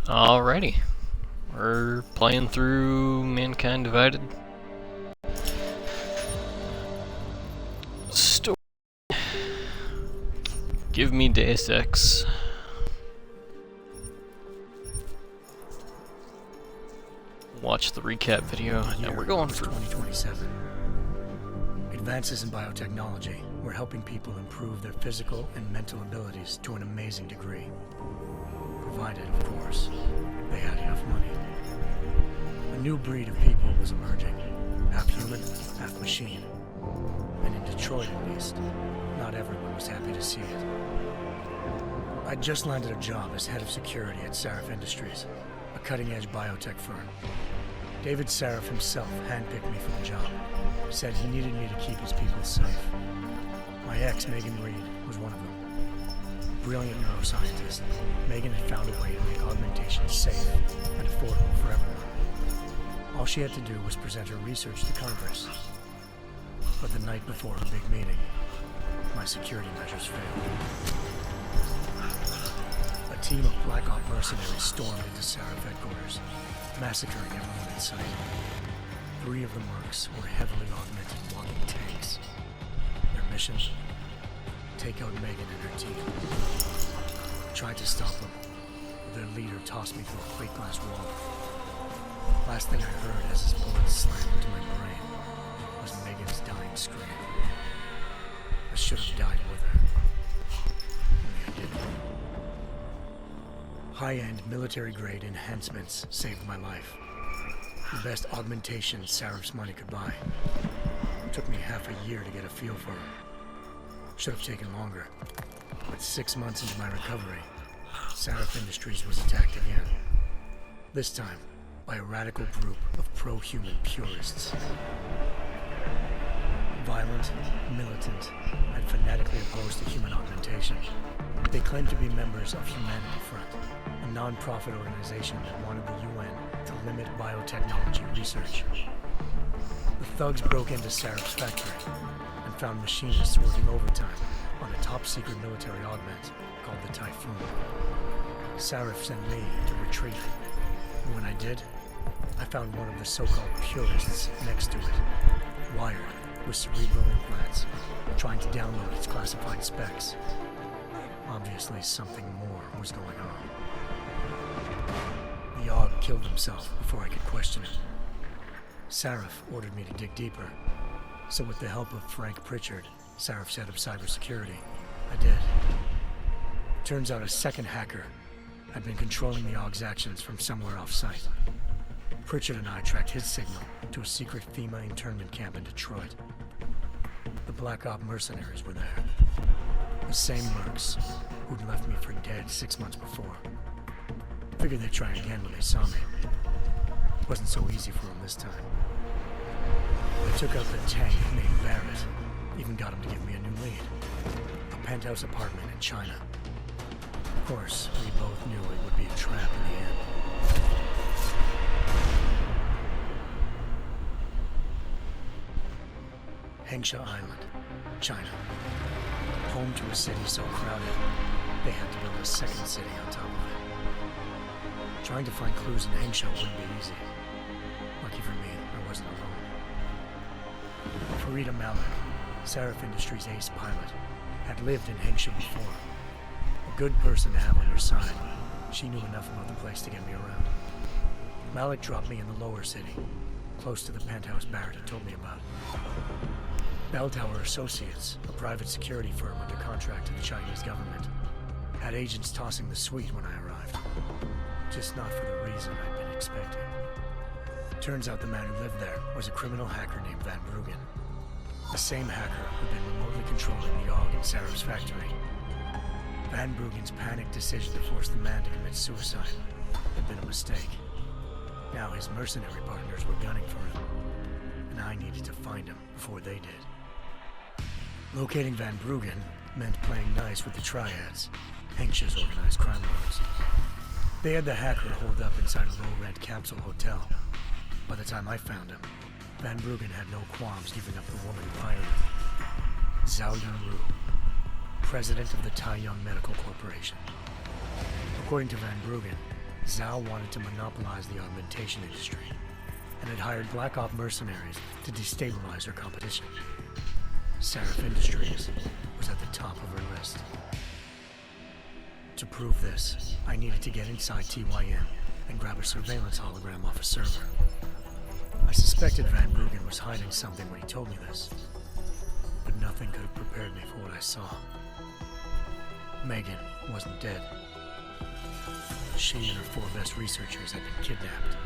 Alrighty, we're playing through Mankind Divided. Story. Give me Deus Ex. Watch the recap video, and we're going for 2027. Advances in biotechnology were helping people improve their physical and mental abilities to an amazing degree. Provided, of course, they had enough money. A new breed of people was emerging, half human, half machine. And in Detroit, at least, not everyone was happy to see it. I'd just landed a job as head of security at Sarif Industries, a cutting-edge biotech firm. David Sarif himself handpicked me for the job, said he needed me to keep his people safe. My ex, Megan Reed, was one of them. Brilliant neuroscientist, Megan had found a way to make augmentations safe and affordable for everyone. All she had to do was present her research to Congress. But the night before a big meeting, my security measures failed. A team of Black Ops mercenaries stormed into Sarif headquarters, massacring everyone in sight. 3 of the mercs were heavily augmented walking tanks. Their mission? Take out Megan and her team. Tried to stop them, but their leader tossed me through a plate glass wall. Last thing I heard as his bullets slammed into my brain was Megan's dying scream. I should have died with her. Only I didn't. High-end military-grade enhancements saved my life. The best augmentations Sarif's money could buy. It took me half a year to get a feel for her. Should have taken longer. But 6 months into my recovery, Sarif Industries was attacked again. This time, by a radical group of pro-human purists. Violent, militant, and fanatically opposed to human augmentation. They claimed to be members of Humanity Front, a non-profit organization that wanted the UN to limit biotechnology research. The thugs broke into Sarif's factory and found machinists working overtime on a top-secret military augment called the Typhoon. Sarif sent me to retreat, and when I did, I found one of the so-called purists next to it, wired with cerebral implants, trying to download its classified specs. Obviously, something more was going on. The Aug killed himself before I could question him. Sarif ordered me to dig deeper, so with the help of Frank Pritchard, Sarif's head of cybersecurity, I did. Turns out a second hacker had been controlling the Augs' actions from somewhere off-site. Pritchard and I tracked his signal to a secret FEMA internment camp in Detroit. The Black Ops mercenaries were there. The same mercs who'd left me for dead 6 months before. Figured they'd try again when they saw me. Wasn't so easy for them this time. They took out the tank named Barrett. Even got him to give me a new lead. A penthouse apartment in China. Of course, we both knew it would be a trap in the end. Hengsha Island, China. Home to a city so crowded, they had to build a second city on top of it. Trying to find clues in Hengsha wouldn't be easy. Lucky for me, I wasn't alone. Farida Malik, Sarif Industries' ace pilot, had lived in Hengsha before. A good person to have on your side. She knew enough about the place to get me around. Malik dropped me in the lower city, close to the penthouse Barrett had told me about. Bell Tower Associates, a private security firm under contract to the Chinese government, had agents tossing the suite when I arrived. Just not for the reason I'd been expecting. Turns out the man who lived there was a criminal hacker named Van Bruggen. The same hacker who'd been remotely controlling the Aug in Sarif's factory. Van Bruggen's panicked decision to force the man to commit suicide had been a mistake. Now his mercenary partners were gunning for him, and I needed to find him before they did. Locating Van Bruggen meant playing nice with the Triads, Hengsha's organized crime lords. They had the hacker holed up inside a low-rent capsule hotel. By the time I found him, Van Bruggen had no qualms giving up the woman who hired him. Zhao Yunru, president of the Taiyang Medical Corporation. According to Van Bruggen, Zhao wanted to monopolize the augmentation industry and had hired Black Op mercenaries to destabilize her competition. Seraph Industries was at the top of her list. To prove this, I needed to get inside TYM and grab a surveillance hologram off a server. I suspected Van Bruggen was hiding something when he told me this, but nothing could have prepared me for what I saw. Megan wasn't dead. She and her 4 best researchers had been kidnapped,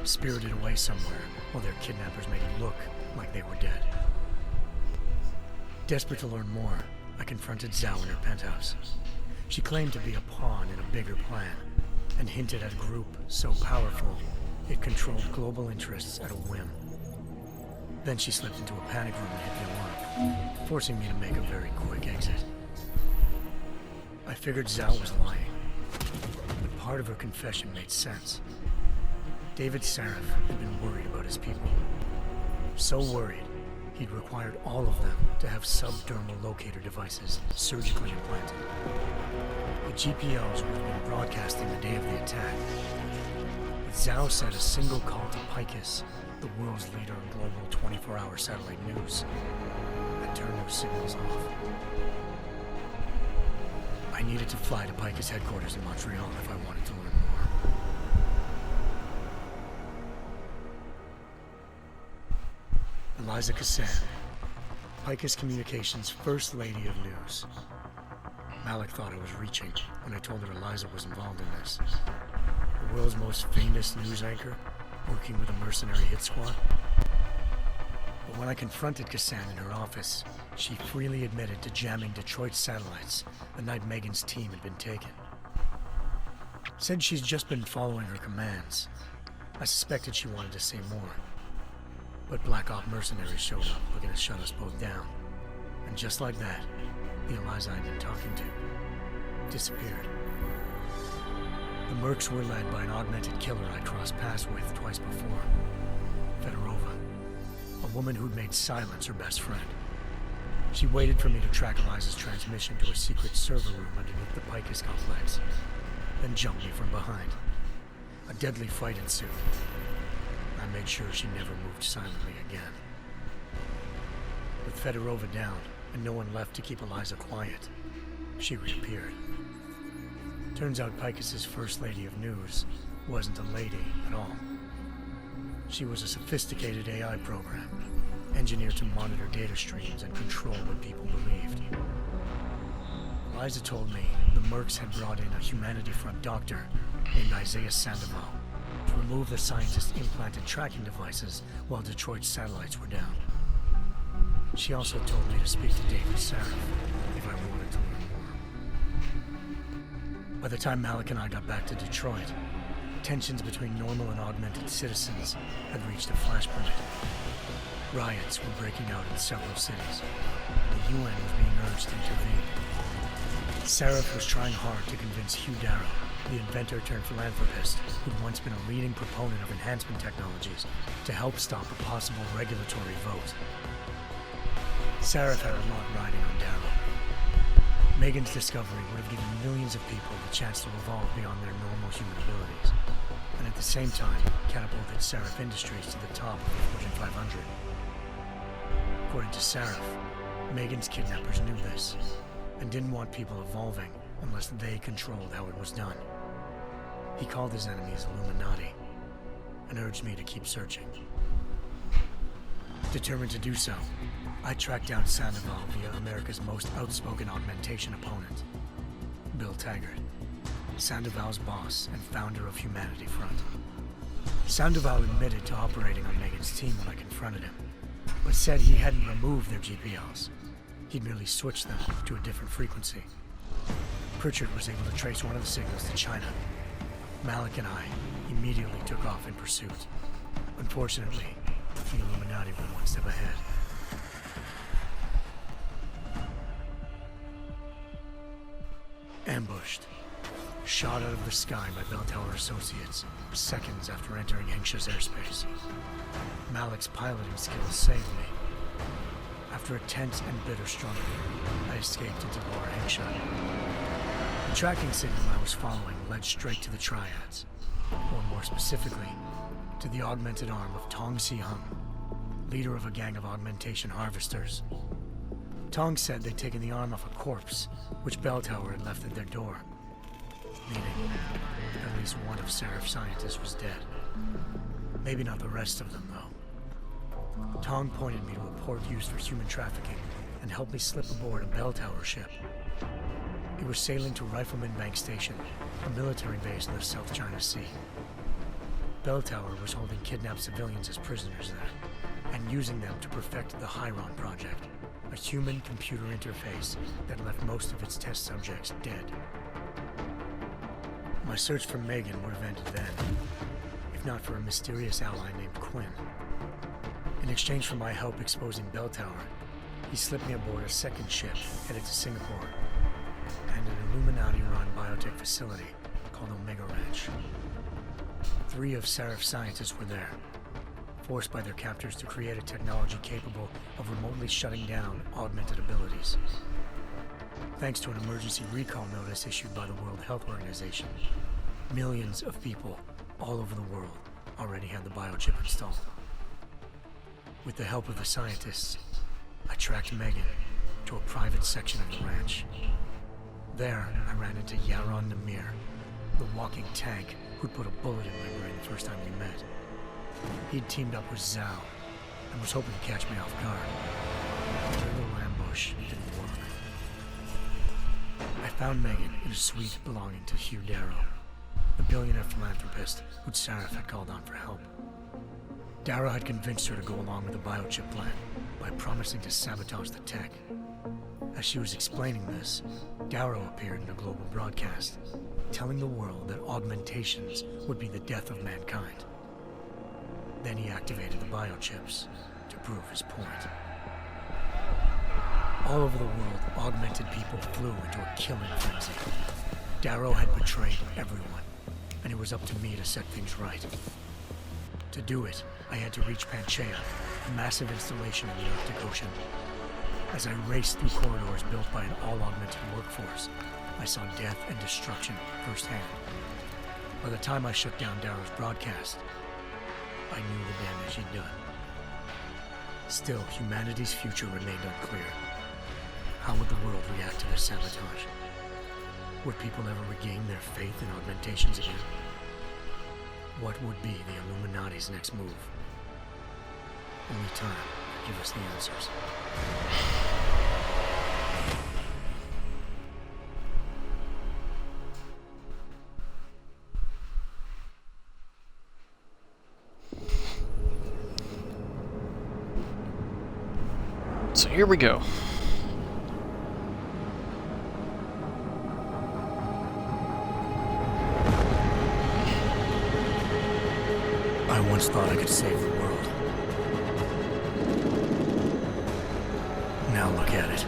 spirited away somewhere while their kidnappers made it look like they were dead. Desperate to learn more, I confronted Zhao in her penthouse. She claimed to be a pawn in a bigger plan, and hinted at a group so powerful it controlled global interests at a whim. Then she slipped into a panic room and hit the alarm, forcing me to make a very quick exit. I figured Zhao was lying, but part of her confession made sense. David Seraph had been worried about his people. So worried, he'd required all of them to have subdermal locator devices surgically implanted. The GPLs would have been broadcasting the day of the attack. But Zhao said a single call to Picus, the world's leader in global 24-hour satellite news, had turned those signals off. I needed to fly to Picus headquarters in Montreal if I wanted to learn more. Eliza Cassan, Picus Communications' First Lady of News. Malik thought I was reaching when I told her Eliza was involved in this. The world's most famous news anchor, working with a mercenary hit squad. But when I confronted Cassan in her office, she freely admitted to jamming Detroit's satellites the night Megan's team had been taken. Said she's just been following her commands. I suspected she wanted to say more. But Black Op mercenaries showed up looking to shut us both down. And just like that, the Eliza I'd been talking to disappeared. The Mercs were led by an augmented killer I'd crossed paths with twice before, Fedorova, a woman who'd made silence her best friend. She waited for me to track Eliza's transmission to a secret server room underneath the Picus complex, then jumped me from behind. A deadly fight ensued. I made sure she never moved silently again. With Fedorova down, and no one left to keep Eliza quiet, she reappeared. Turns out Picus's First Lady of News wasn't a lady at all. She was a sophisticated AI program, engineered to monitor data streams and control what people believed. Eliza told me the Mercs had brought in a Humanity Front doctor named Isaiah Sandoval to remove the scientist's implanted tracking devices while Detroit's satellites were down. She also told me to speak to David Seraph if I wanted to learn more. By the time Malik and I got back to Detroit, tensions between normal and augmented citizens had reached a flashpoint. Riots were breaking out in several cities. The UN was being urged to intervene. Seraph was trying hard to convince Hugh Darrow, the inventor turned philanthropist who'd once been a leading proponent of enhancement technologies, to help stop a possible regulatory vote. Seraph had a lot riding on Darrow. Megan's discovery would have given millions of people the chance to evolve beyond their normal human abilities, and at the same time catapulted Seraph Industries to the top of the Fortune 500. According to Seraph, Megan's kidnappers knew this, and didn't want people evolving unless they controlled how it was done. He called his enemies Illuminati, and urged me to keep searching. Determined to do so, I tracked down Sandoval via America's most outspoken augmentation opponent, Bill Taggart, Sandoval's boss and founder of Humanity Front. Sandoval admitted to operating on Megan's team when I confronted him, but said he hadn't removed their GPLs. He'd merely switched them to a different frequency. Pritchard was able to trace one of the signals to China. Malik and I immediately took off in pursuit. Unfortunately, the Illuminati were one step ahead. Ambushed. Shot out of the sky by Bell Tower Associates, seconds after entering Hengsha's airspace. Malik's piloting skills saved me. After a tense and bitter struggle, I escaped into Lower Hengsha. The tracking signal I was following led straight to the Triads, or more specifically, to the augmented arm of Tong Si-hung, leader of a gang of augmentation harvesters. Tong said they'd taken the arm off a corpse, which Belltower had left at their door, meaning at least one of Seraph's scientists was dead. Maybe not the rest of them, though. Tong pointed me to a port used for human trafficking and helped me slip aboard a Belltower ship. It was sailing to Rifleman Bank Station, a military base in the South China Sea. Belltower was holding kidnapped civilians as prisoners there, and using them to perfect the Hyron Project, a human-computer interface that left most of its test subjects dead. My search for Megan would have ended then, if not for a mysterious ally named Quinn. In exchange for my help exposing Belltower, he slipped me aboard a second ship headed to Singapore, and an Illuminati-run biotech facility called Omega Ranch. 3 of Seraph's scientists were there, forced by their captors to create a technology capable of remotely shutting down augmented abilities. Thanks to an emergency recall notice issued by the World Health Organization, millions of people all over the world already had the biochip installed. With the help of the scientists, I tracked Megan to a private section of the ranch. There, I ran into Yaron Namir, the walking tank who'd put a bullet in my brain the first time we met. He'd teamed up with Zhao and was hoping to catch me off guard. Their little ambush didn't work. I found Megan in a suite belonging to Hugh Darrow, the billionaire philanthropist who'd Seraph had called on for help. Darrow had convinced her to go along with the biochip plan by promising to sabotage the tech. As she was explaining this, Darrow appeared in a global broadcast, telling the world that augmentations would be the death of mankind. Then he activated the biochips to prove his point. All over the world, augmented people flew into a killing frenzy. Darrow had betrayed everyone, and it was up to me to set things right. To do it, I had to reach Panchaea, a massive installation in the Arctic Ocean. As I raced through corridors built by an all-augmented workforce, I saw death and destruction firsthand. By the time I shut down Darrow's broadcast, I knew the damage he'd done. Still, humanity's future remained unclear. How would the world react to this sabotage? Would people ever regain their faith in augmentations again? What would be the Illuminati's next move? Only time could give us the answers. So here we go. I once thought I could save the world. Now look at it.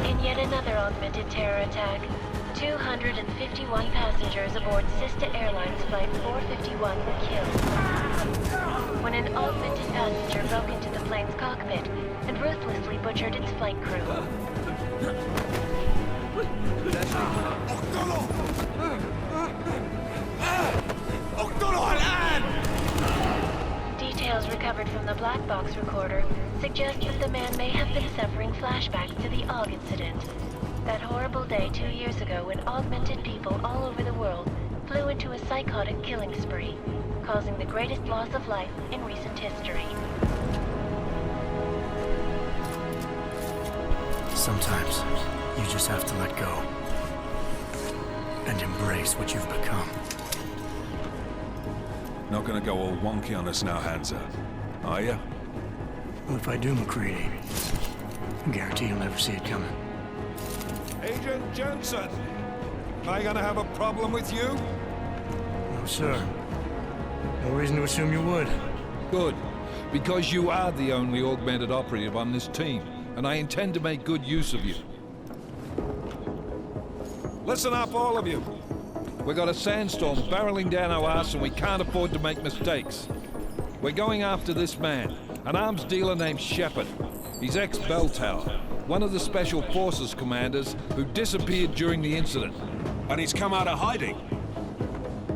In yet another augmented terror attack, 251 passengers aboard Sister Airlines Flight 451 were killed when an augmented passenger broke into the plane's cockpit and ruthlessly butchered its flight crew. Details recovered from the black box recorder suggest that the man may have been suffering flashbacks to the Aug incident. That horrible day 2 years ago when augmented people all over the world flew into a psychotic killing spree, causing the greatest loss of life in recent history. Sometimes, you just have to let go. And embrace what you've become. Not gonna go all wonky on us now, Hansa, are ya? Well, if I do, McCready, I guarantee you'll never see it coming. Agent Jensen, am I gonna have a problem with you? No, sir. No reason to assume you would. Good, because you are the only augmented operative on this team, and I intend to make good use of you. Listen up, all of you. We got a sandstorm barreling down our arse and we can't afford to make mistakes. We're going after this man, an arms dealer named Shepard. He's ex-Bell Tower, one of the Special Forces commanders who disappeared during the incident. And he's come out of hiding.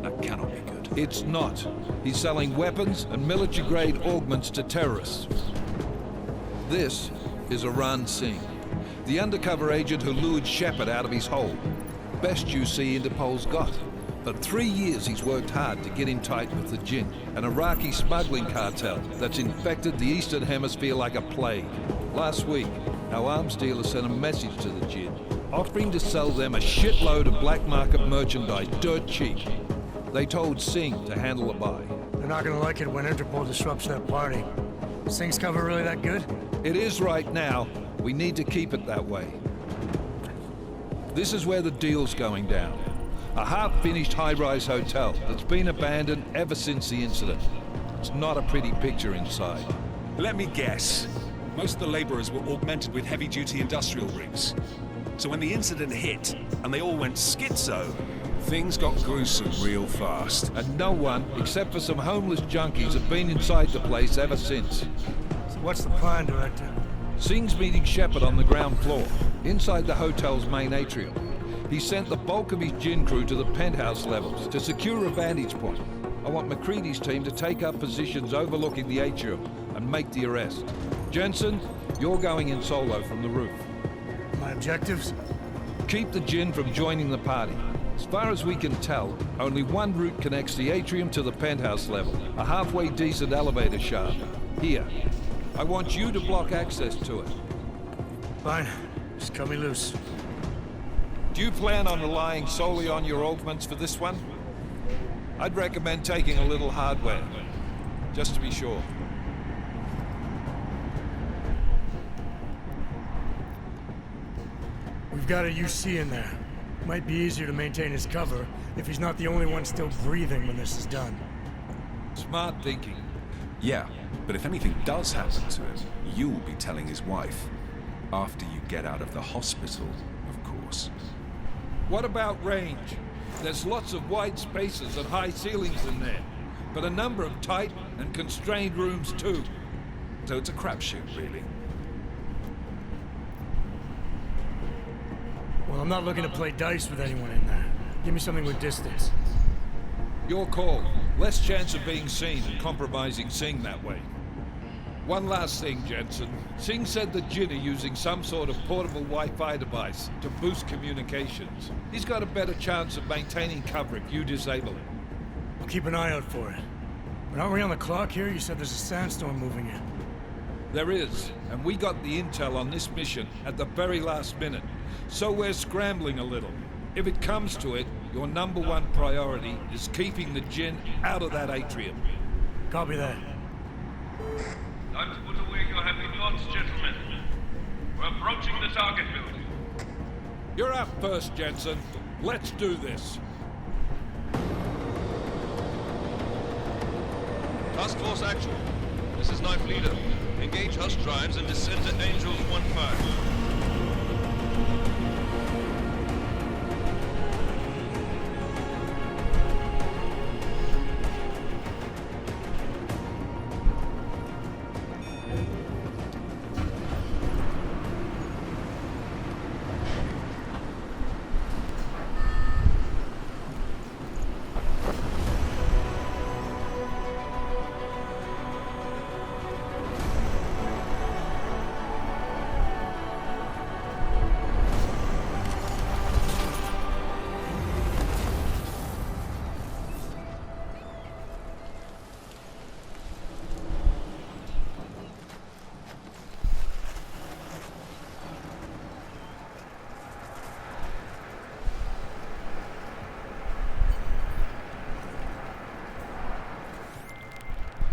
That cannot be good. It's not. He's selling weapons and military-grade augments to terrorists. This is Aran Singh, the undercover agent who lured Shepard out of his hole. Best you see Interpol's got. For 3 years he's worked hard to get in tight with the Jinn, an Iraqi smuggling cartel that's infected the Eastern Hemisphere like a plague. Last week, our arms dealer sent a message to the Jinn, offering to sell them a shitload of black market merchandise dirt cheap. They told Singh to handle the buy. They're not gonna like it when Interpol disrupts their party. Singh's cover really that good? It is right now. We need to keep it that way. This is where the deal's going down. A half-finished high-rise hotel that's been abandoned ever since the incident. It's not a pretty picture inside. Let me guess. Most of the laborers were augmented with heavy-duty industrial rigs. So when the incident hit, and they all went schizo, things got gruesome real fast. And no one, except for some homeless junkies, have been inside the place ever since. So what's the plan, Director? Singh's meeting Shepard on the ground floor, inside the hotel's main atrium. He sent the bulk of his Jinn crew to the penthouse levels to secure a vantage point. I want McCready's team to take up positions overlooking the atrium and make the arrest. Jensen, you're going in solo from the roof. My objectives? Keep the Jinn from joining the party. As far as we can tell, only one route connects the atrium to the penthouse level, a halfway decent elevator shaft. Here. I want you to block access to it. Fine. Just cut me loose. Do you plan on relying solely on your augments for this one? I'd recommend taking a little hardware, just to be sure. We've got a UC in there. Might be easier to maintain his cover if he's not the only one still breathing when this is done. Smart thinking. Yeah, but if anything does happen to him, you'll be telling his wife. After you get out of the hospital, of course. What about range? There's lots of wide spaces and high ceilings in there, but a number of tight and constrained rooms too. So it's a crapshoot, really. Well, I'm not looking to play dice with anyone in there. Give me something with distance. Your call. Less chance of being seen and compromising Singh that way. One last thing, Jensen. Singh said the Jinn are using some sort of portable Wi-Fi device to boost communications. He's got a better chance of maintaining cover if you disable it. I'll keep an eye out for it. But aren't we on the clock here? You said there's a sandstorm moving in. There is, and we got the intel on this mission at the very last minute. So we're scrambling a little. If it comes to it, your #1 priority is keeping the Jinn out of that atrium. Copy that. Time to put away your heavy thoughts, gentlemen. We're approaching the target building. You're up first, Jensen. Let's do this. Task Force Actual. This is Knife Leader. Engage Hush drives and descend to Angels 1-5.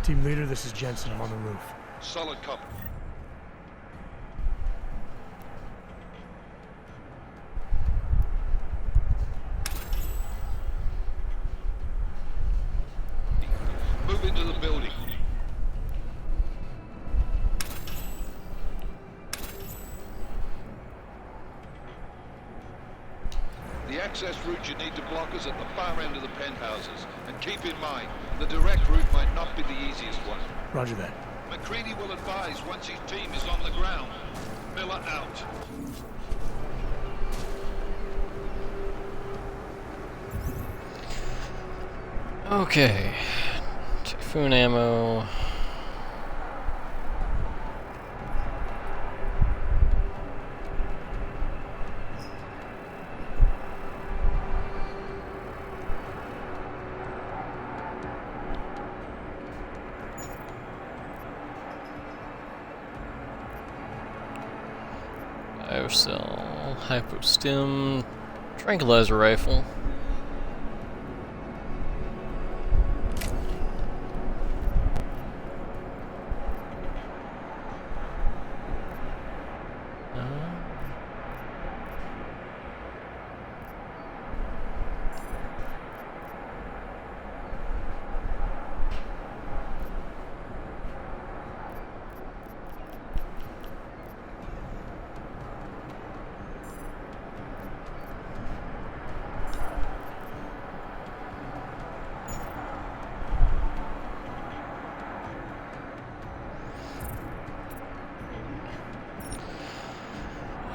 Team leader, this is Jensen. I'm on the roof. Solid copy. Move into the building. The access route you need to block is at the far end of the penthouses. And keep in mind, the direct route might not be the easiest one. Roger that. McCready will advise once his team is on the ground. Miller out. Okay. Typhoon ammo. Biocell, hypostim, tranquilizer rifle.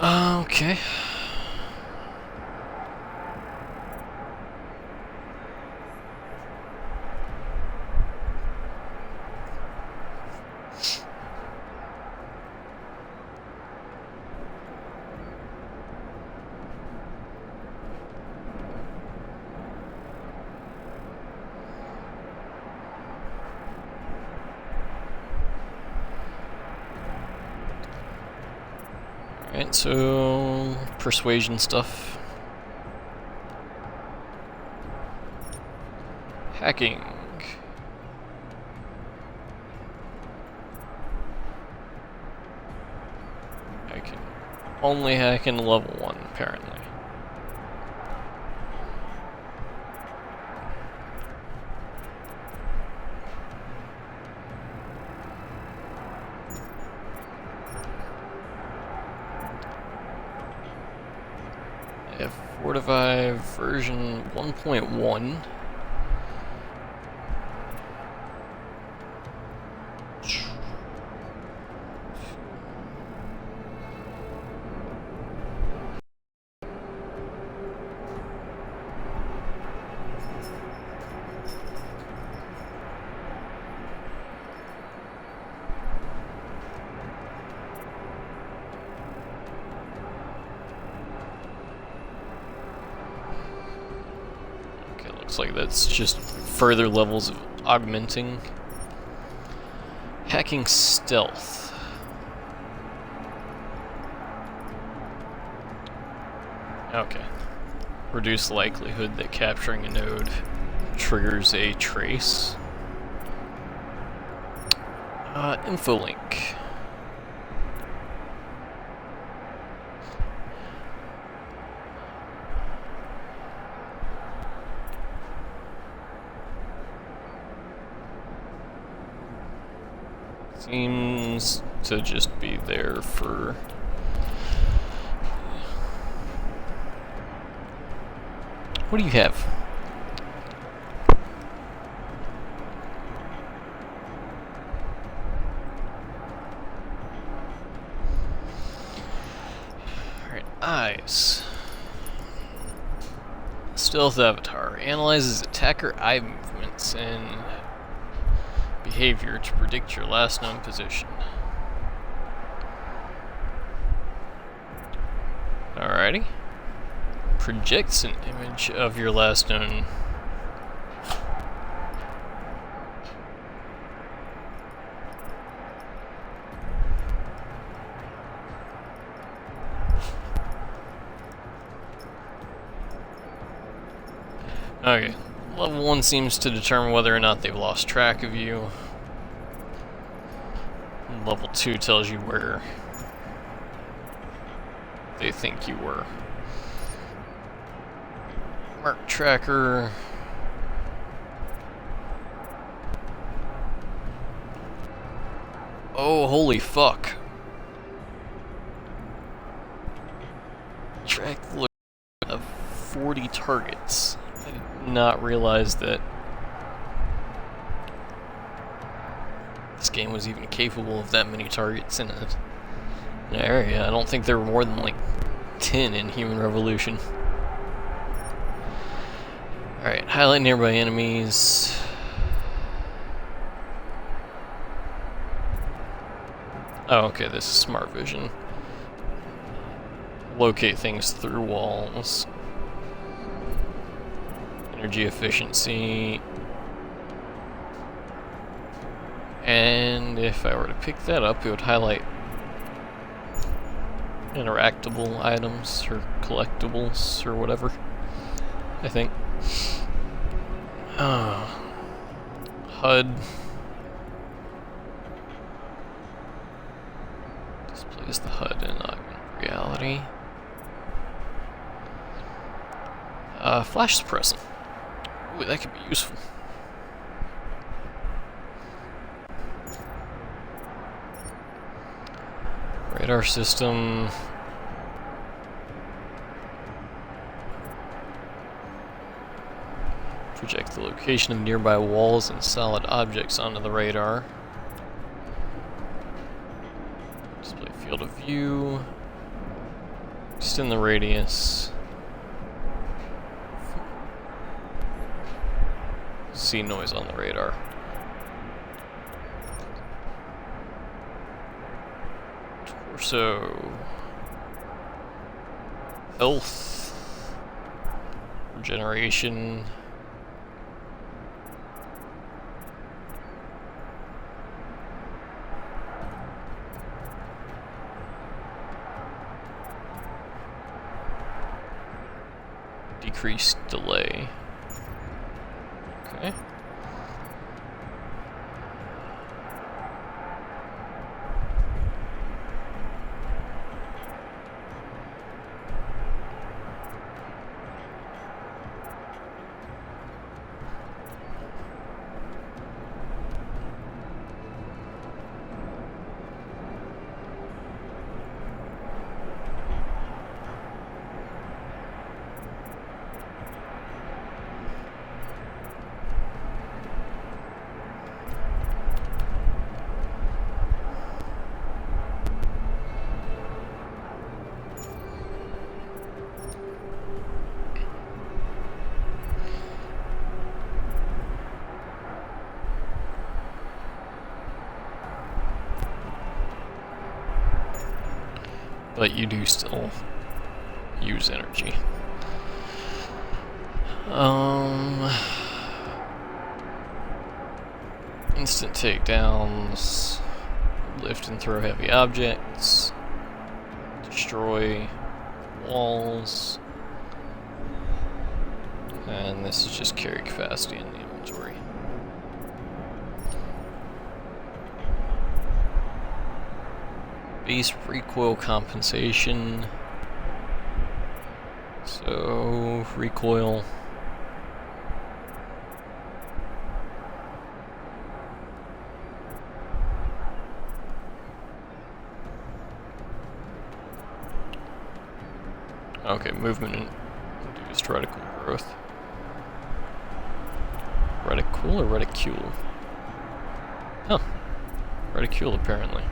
Okay. Alright, so persuasion stuff. Hacking. I can only hack in level 1, apparently. Fortify version 1.1. Looks like that's just further levels of augmenting. Hacking stealth. Okay. Reduce likelihood that capturing a node triggers a trace. Infolink. Seems to just be there for... What do you have? Alright, eyes. Stealth avatar analyzes attacker eye movements and behavior to predict your last known position. Alrighty. Projects an image of your last known. Okay. Level 1 seems to determine whether or not they've lost track of you. Level 2 tells you where they think you were. Mark tracker. Oh, holy fuck. Track the location of 40 targets. I did not realize that this game was even capable of that many targets in an area. I don't think there were more than like 10 in Human Revolution. Alright, highlight nearby enemies. Oh, okay, this is smart vision. Locate things through walls. Energy efficiency. And if I were to pick that up, it would highlight interactable items or collectibles or whatever, I think. HUD. Displays the HUD in augmented reality. Flash suppressant. Ooh, that could be useful. Radar system. Project the location of nearby walls and solid objects onto the radar. Display field of view. Extend the radius. See noise on the radar. Torso. Health. Regeneration. Decreased delay. Okay. But you do still use energy. Instant takedowns, lift and throw heavy objects, destroy walls, and this is just carry capacity in the inventory. Base recoil compensation. So, recoil. Okay, movement induced reticle growth. Reticule or reticule? Huh. Reticule, apparently.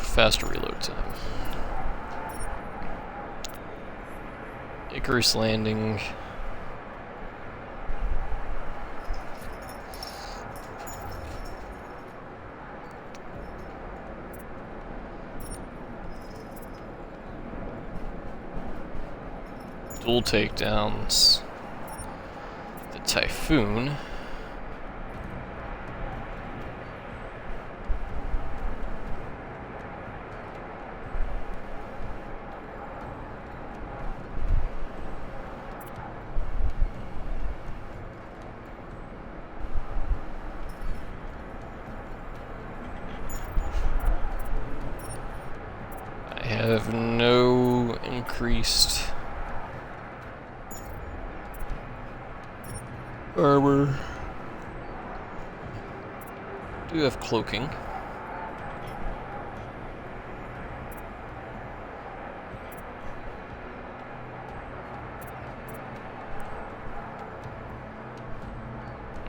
Faster reload time. Icarus landing. Dual takedowns. The Typhoon. I have no increased armor. Do have cloaking.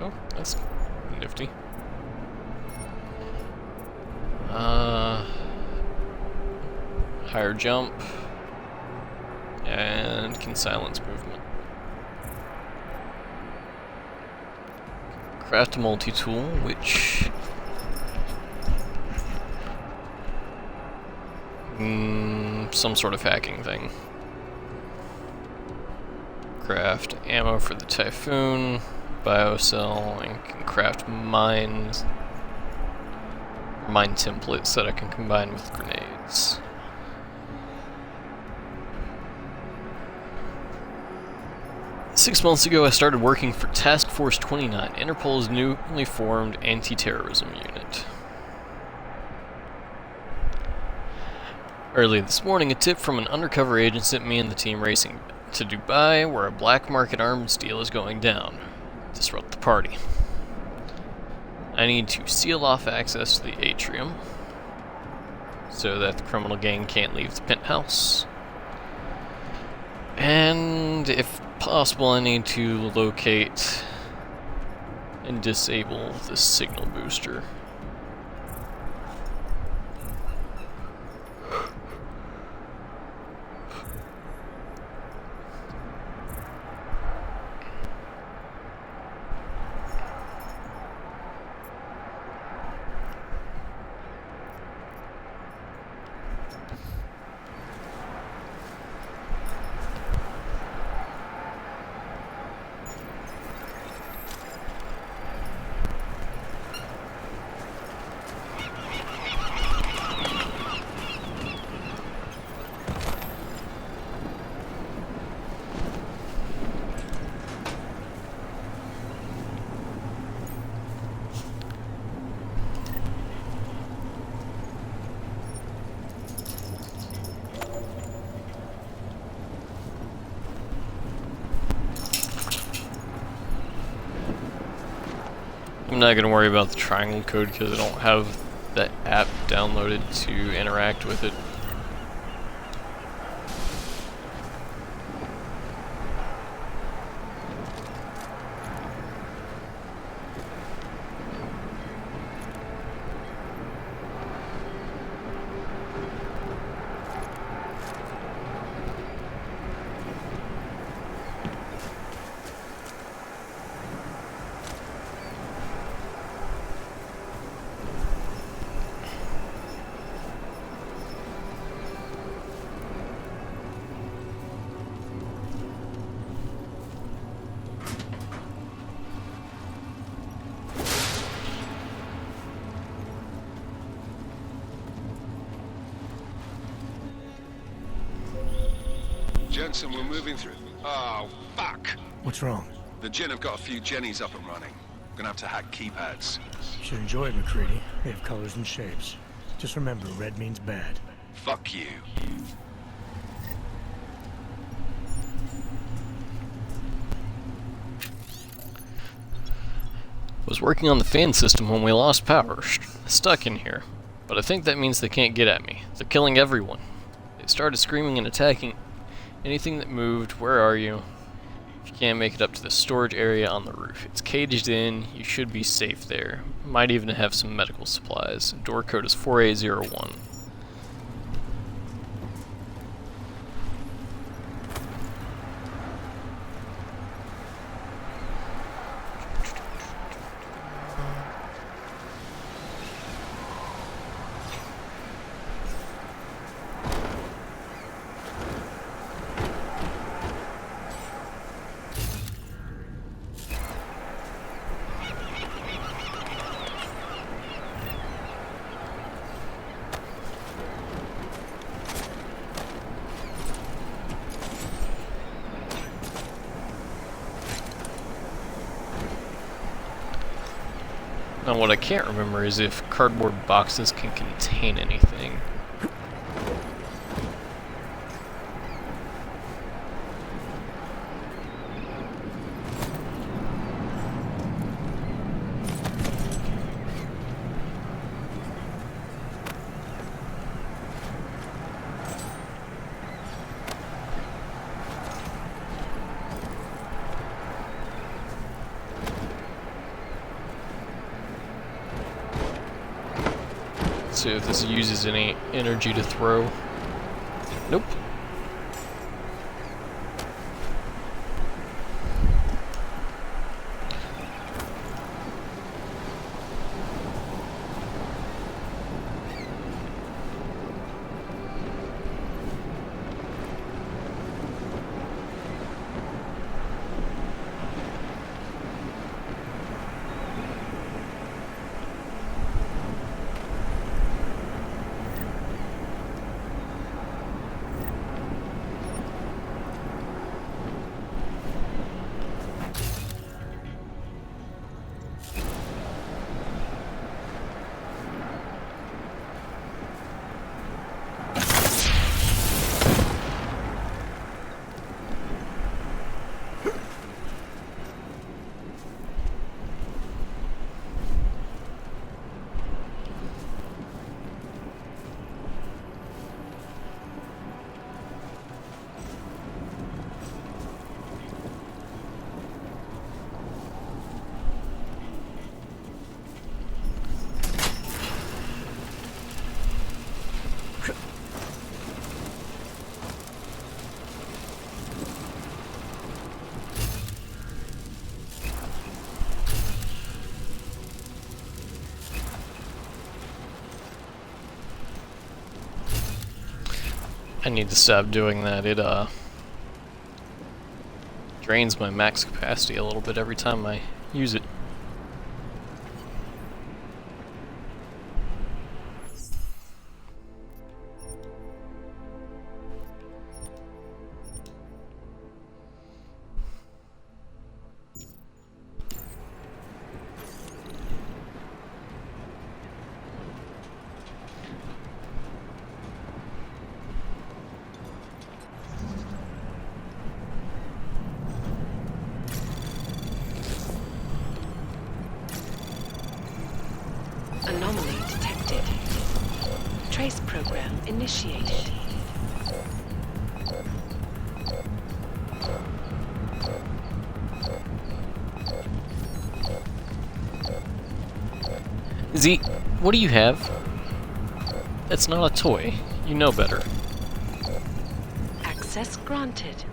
Oh, that's nifty. Higher jump. And can silence movement. Craft a multi-tool, which... some sort of hacking thing. Craft ammo for the Typhoon, biocell, and can craft mine templates that I can combine with grenades. Six months ago, I started working for Task Force 29, Interpol's newly formed anti-terrorism unit. Early this morning, a tip from an undercover agent sent me and the team racing to Dubai, where a black market arms deal is going down. Disrupt the party. I need to seal off access to the atrium so that the criminal gang can't leave the penthouse. And if possible, I need to locate and disable the signal booster. I'm not going to worry about the triangle code because I don't have that app downloaded to interact with it. Jensen, we're moving through. Oh, fuck! What's wrong? The Jinn have got a few Jennies up and running. Gonna have to hack keypads. Should enjoy it, McCready. They have colors and shapes. Just remember, red means bad. Fuck you. Was working on the fan system when we lost power. Stuck in here. But I think that means they can't get at me. They're killing everyone. They started screaming and attacking anything that moved. Where are you? If you can't make it up to the storage area on the roof. It's caged in. You should be safe there. Might even have some medical supplies. Door code is 4801. Now what I can't remember is if cardboard boxes can contain anything. See if this uses any energy to throw. Nope. I need to stop doing that. It drains my max capacity a little bit every time I use it. Anomaly detected. Trace program initiated. Z, what do you have? It's not a toy. You know better. Access granted.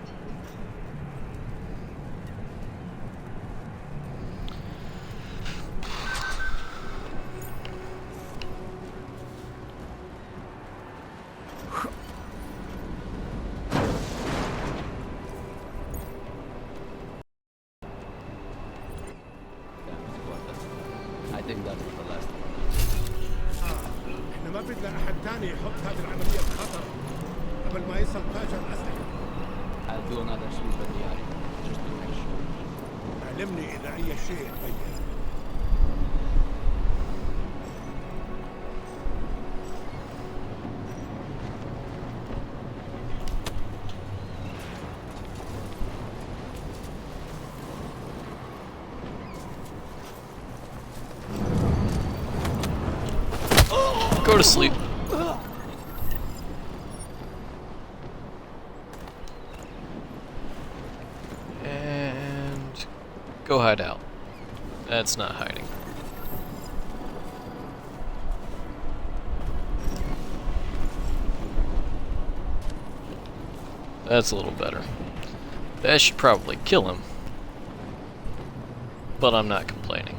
احنا ما بدنا احد تاني يحط هذه العملية بخطر قبل ما يصل تاجر الأسلحة. I'll do another sweep in the area, just to make sure. علمني إذا أي شيء تغير. Go to sleep. And go hide out. That's not hiding. That's a little better. That should probably kill him. But I'm not complaining.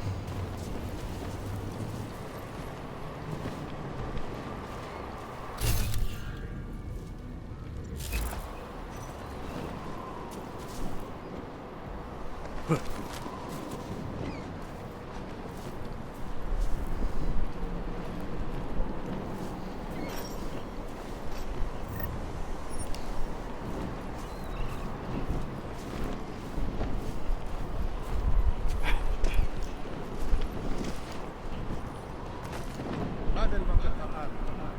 هذا المنطقة آمنة.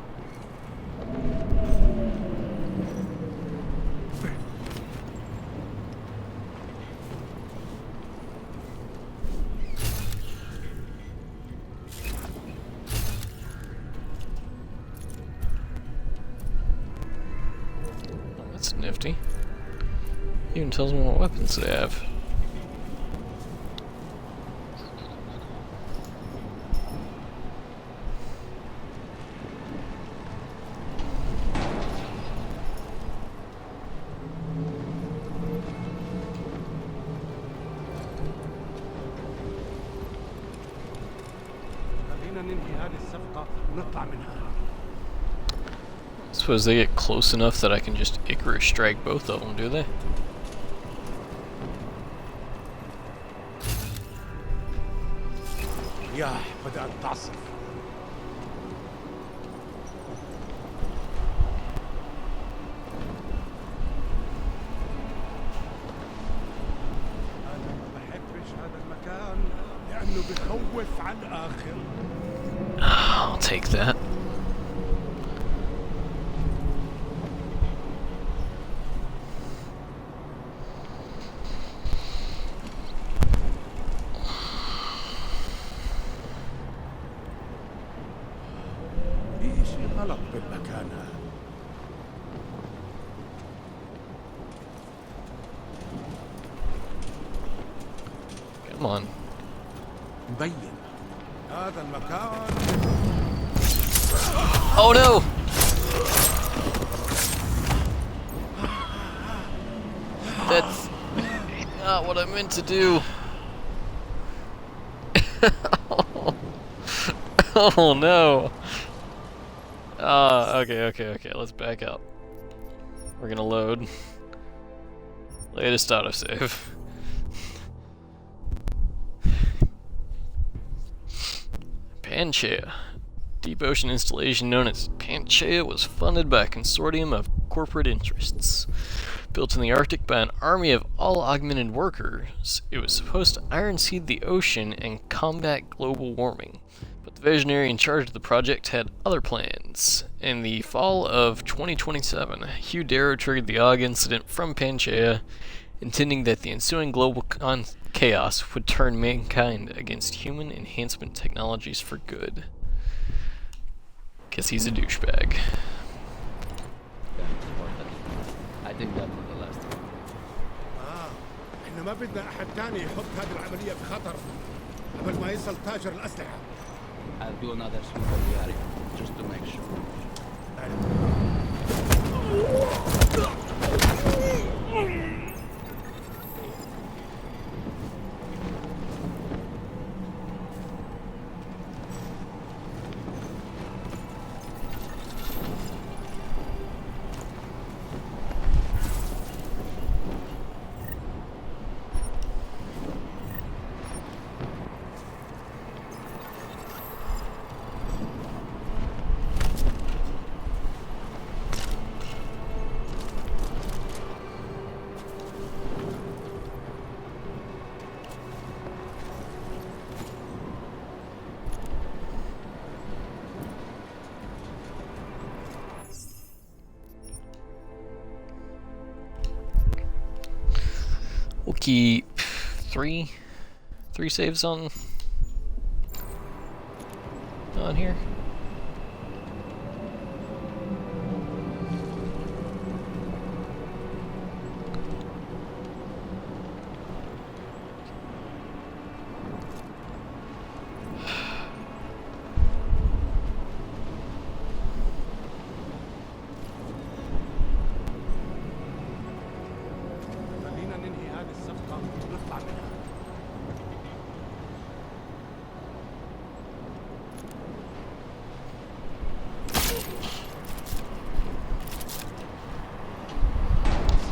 Oh, that's nifty. Even tells me what weapons they have. ننهي هذه الصفقة ونطلع منها. Suppose they get close enough that I can just Icarus strike both of them, do they? رياح بدأت تعصف. أنا ما بحبش هذا المكان لأنه بخوف على الآخر. I'll take that. في شيء غلط بالمكان هذا. Come on. مبين هذا المكان. Oh no! That's not what I meant to do. Oh no. Okay, let's back up. We're gonna load. Latest autosave. PaleJr. Deep ocean installation known as PaleJr was funded by a consortium of corporate interests. Built in the Arctic by an army of all augmented workers, it was supposed to iron seed the ocean and combat global warming. But the visionary in charge of the project had other plans. In the fall of 2027, Hugh Darrow triggered the Aug incident from PaleJr, intending that the ensuing global chaos would turn mankind against human enhancement technologies for good. Guess he's a douchebag. Yeah, important. I think that was the last one. احنا ما بدنا أحد تاني يحط هذه العملية بخطر قبل ما يصل تاجر الأسلحة. I'll do another sweep of the area, just to make sure. We'll keep three saves on here. خلينا ننهي هذه الصفقة ونطلع منها.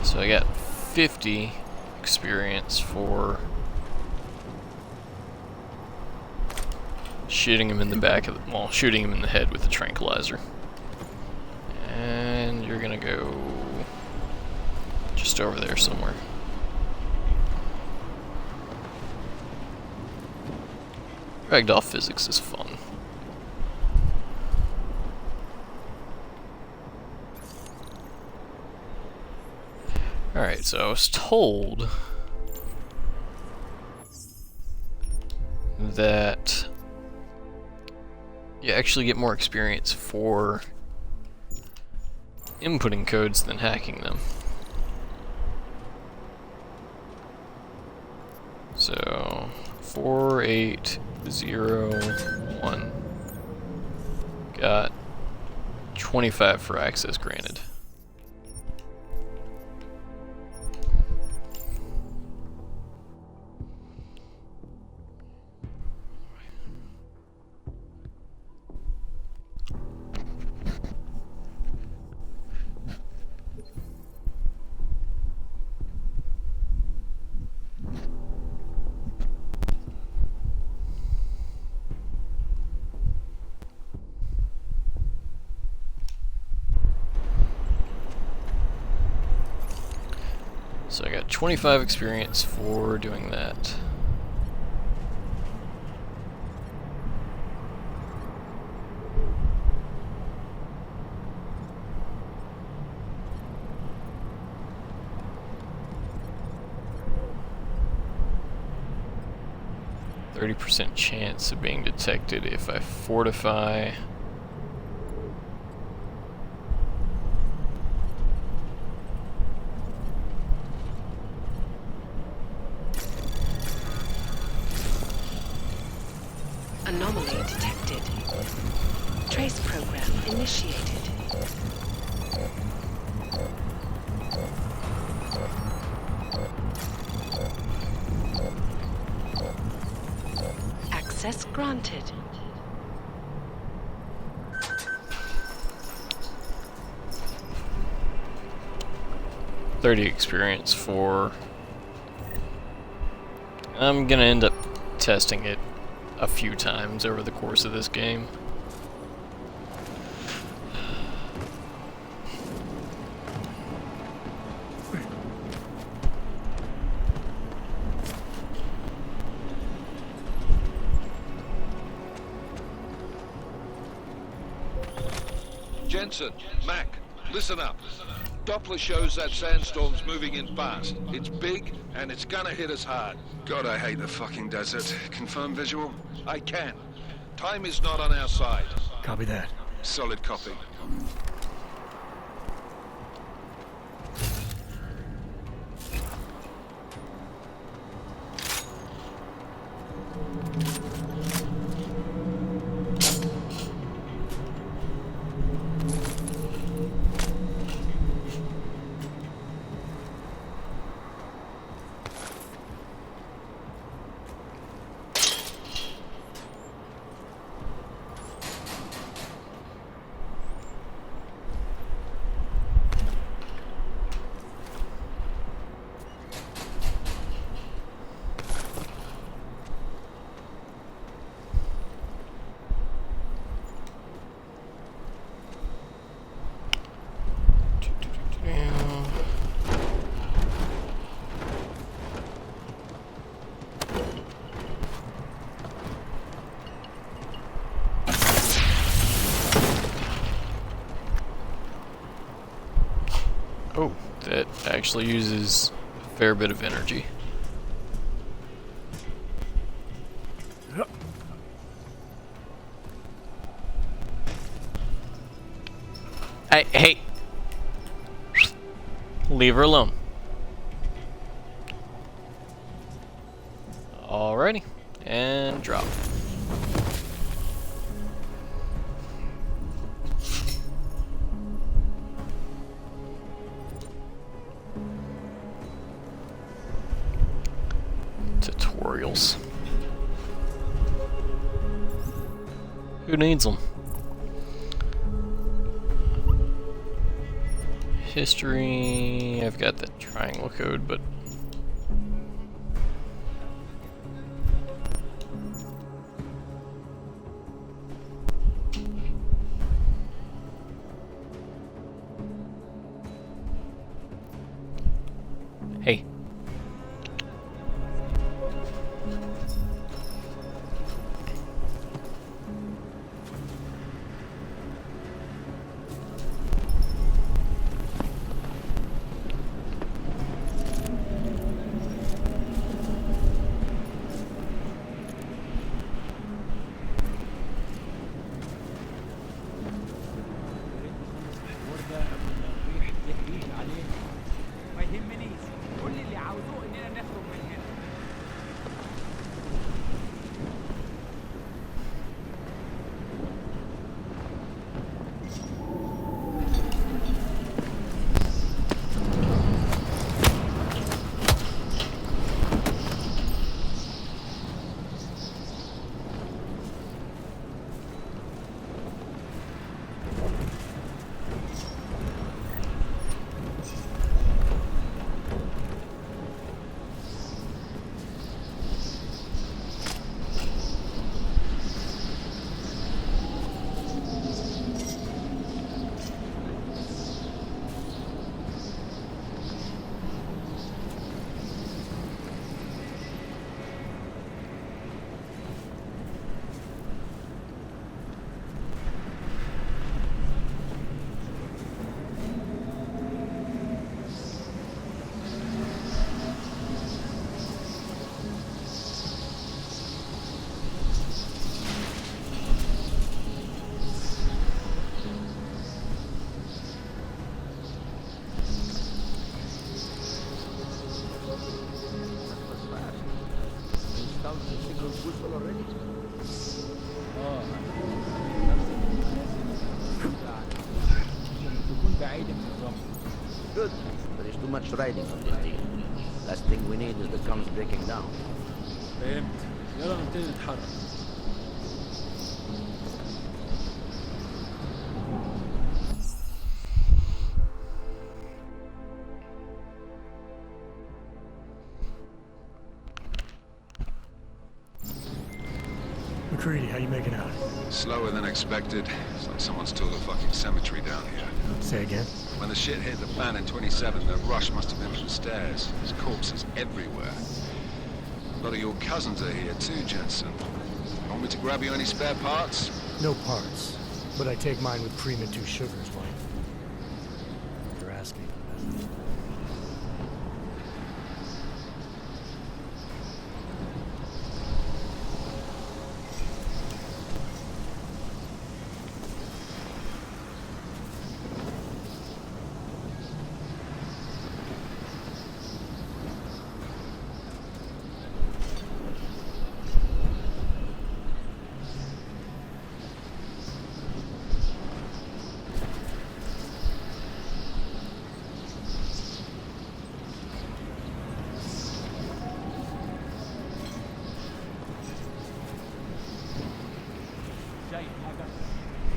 So I got 50 experience for shooting him in the back of the, well, shooting him in the head with the tranquilizer. And you're gonna go just over there somewhere. Ragdoll physics is fun. Alright, so I was told that you actually get more experience for inputting codes than hacking them. So 4801 got 25 for access granted. 25 experience for doing that. %30 chance of being detected if I fortify. Anomaly detected. Trace program initiated. Access granted. .30 experience for. I'm gonna end up testing it a few times over the course of this game. Jensen, Mac, listen up. Doppler shows that sandstorm's moving in fast. It's big, and it's gonna hit us hard. God, I hate the fucking desert. Confirm visual? I can. Time is not on our side. Copy that. Solid copy. Oh, that actually uses a fair bit of energy. Hey! Leave her alone. Alrighty, and drop. Tutorials. Who needs them? History. I've got the triangle code, but hey. much riding on this deal. Last thing we need is the comms breaking down. فهمت. يلا نبتدي نتحرك. McCready, how you making out? Slower than expected. It's like someone's tore the fucking cemetery down here. Say again? When the shit hit the fan in 27, the rush must have been from stairs. There's corpses everywhere. A lot of your cousins are here too, Jensen. Want me to grab you any spare parts? No parts. But I take mine with cream and 2 sugars, White. You're asking.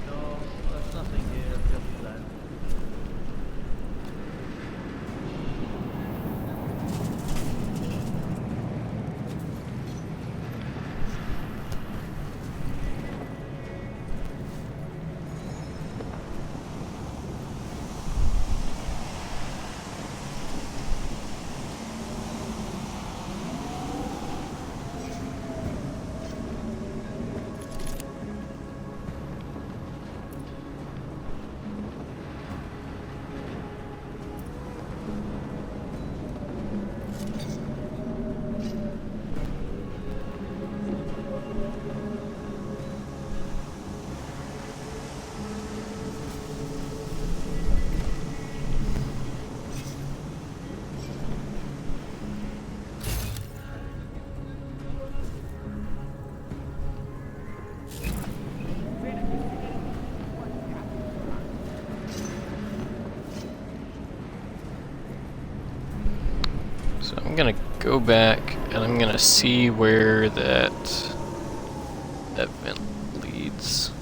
No, there's nothing here, just that. So I'm gonna go back and I'm gonna see where that vent leads.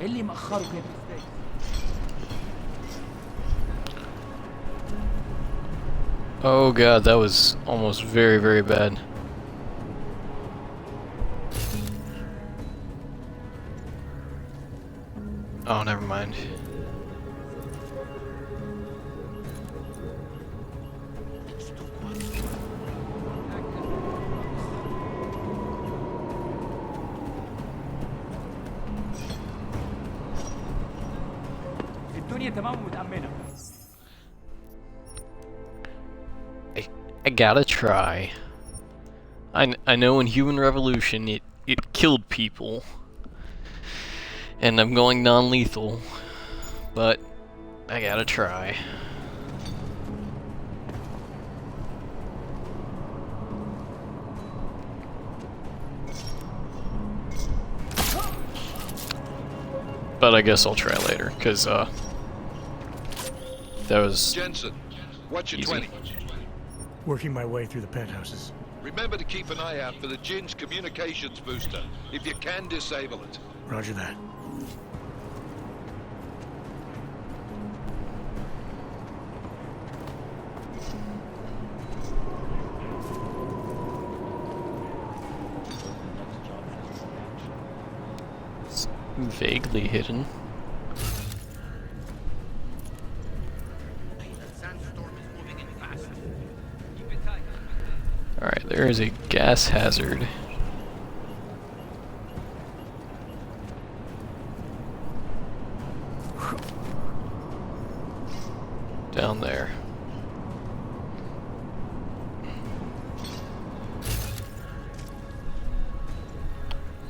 اللي مأخره كده ازاي؟ Oh god, that was almost very, very bad. Oh, never mind. الدنيا تمام ومتأمنة. I gotta try. I know in Human Revolution it killed people, and I'm going non-lethal, but I gotta try. But I guess I'll try later, because, that was Jensen, what's your easy. 20? Working my way through the penthouses. Remember to keep an eye out for the Jin's communications booster. If you can, disable it. Roger that. It's vaguely hidden. Alright, there is a gas hazard. Down there.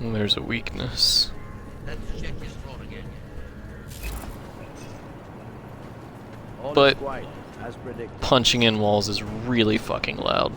And there's a weakness. Let's check this floor again. All But is quiet, as predicted. punching in walls is really fucking loud.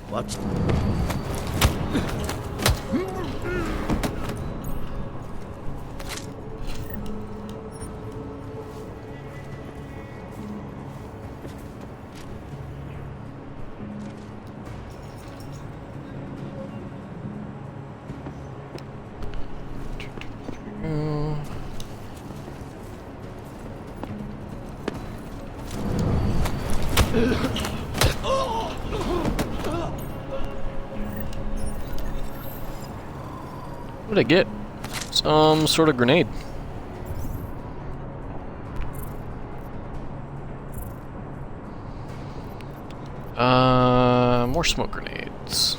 What? What did I get? Some sort of grenade. More smoke grenades.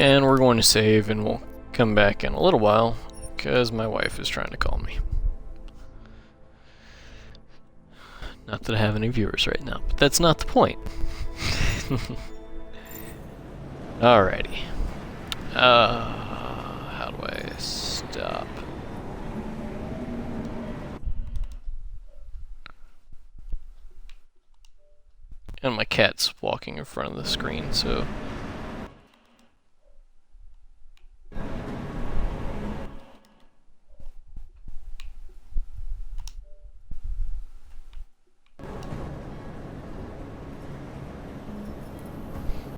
And we're going to save, and we'll come back in a little while, because my wife is trying to call me. Not that I have any viewers right now, but that's not the point. Alrighty. How do I stop? And my cat's walking in front of the screen, so